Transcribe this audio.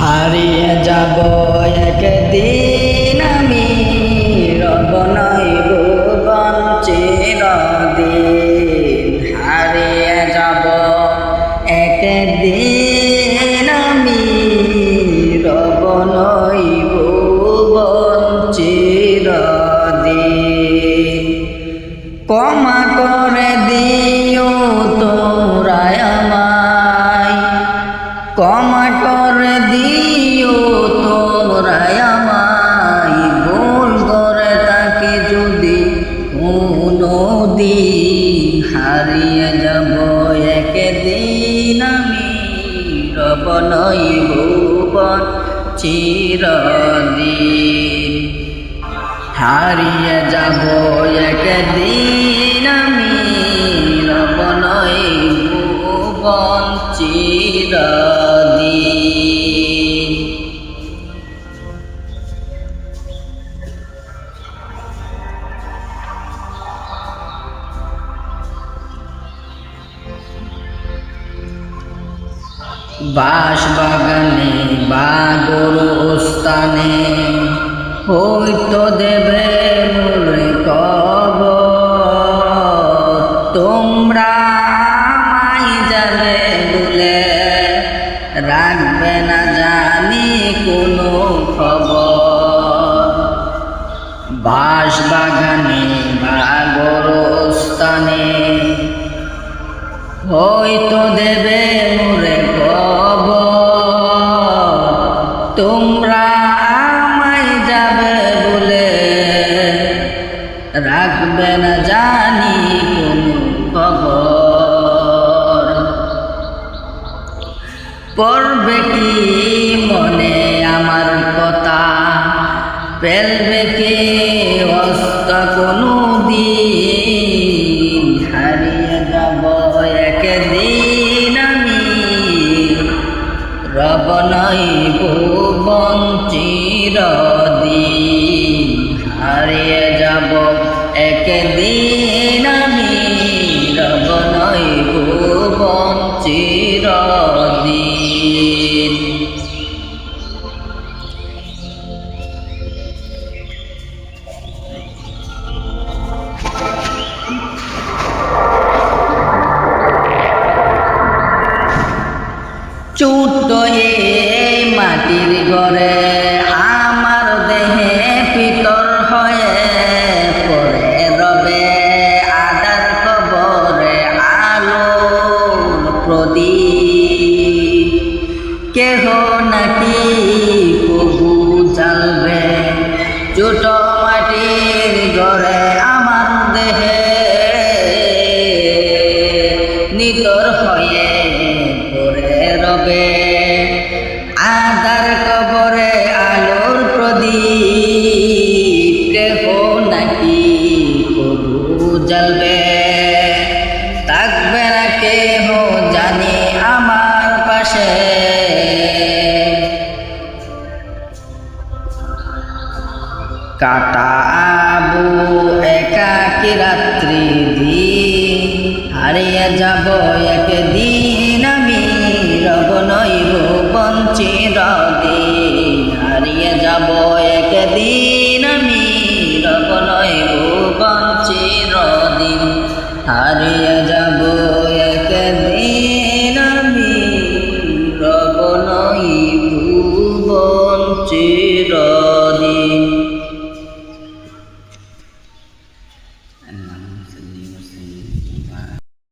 হারিয়ে যাব একদিন আমি, রব নইব চিরদিন। হারিয়ে যাব একদিন আমি, রব নইব চিরদিন। ক্ষমা করে দিও তোমরা আমায়, ক্ষমা করে দিও তোমরা আমায়, ভুল করে তাকে যদি কোনোদিন। হারিয়ে যাব একদিন আমি, রব নইব চিরদিন। হারিয়ে যাব একদিন আমি, রব নইব চিরদিন। বাঁশবাগানে বা গোরস্থানে হইতো দেবে মোরে কবর। তোমরা আমায় যাবে বলে রাখবে না জানি কোনো খবর। বাঁশবাগানে বা গোরস্থানে হয়তো দেবে মোরে কবর। তোমরা আমায় যাবে বলে রাখবে না জানি কোনো খবর। পড়বে কি মনে আমার কথা, ফেলবে কে হস্ত কোনো দিন। হারিয়ে যাব একদিন আমি, রব নইব চিরদিন। হারিয়ে যাব একদিন আমি, রব নইব চিরদিন। ছোট্ট এই মাটির ঘরে আমার দেহে পিতর হয়ে পড়ে রবে আদার কবরে আলোর প্রদীপ। কেহ নাকি কবু জ্বালবে ছোট মাটির ঘরে আমার দেহে নিতর হয়ে পড়ে রবে আদার কবরে আলোর প্রদীপ। কেহ নাকি কবু জ্বালবে, থাকবে না কেহ জানি আমার পাশে। কাটা আবু একাকি রাত্রি দিন, হারিয়ে যাব একদিন আমি, রব নইব চিরদিন। হারিয়ে যাব একদিন আমি, রব নইব চিরদিন। হারিয়ে যাব একদিন আমি, রব নইব চিরদিন।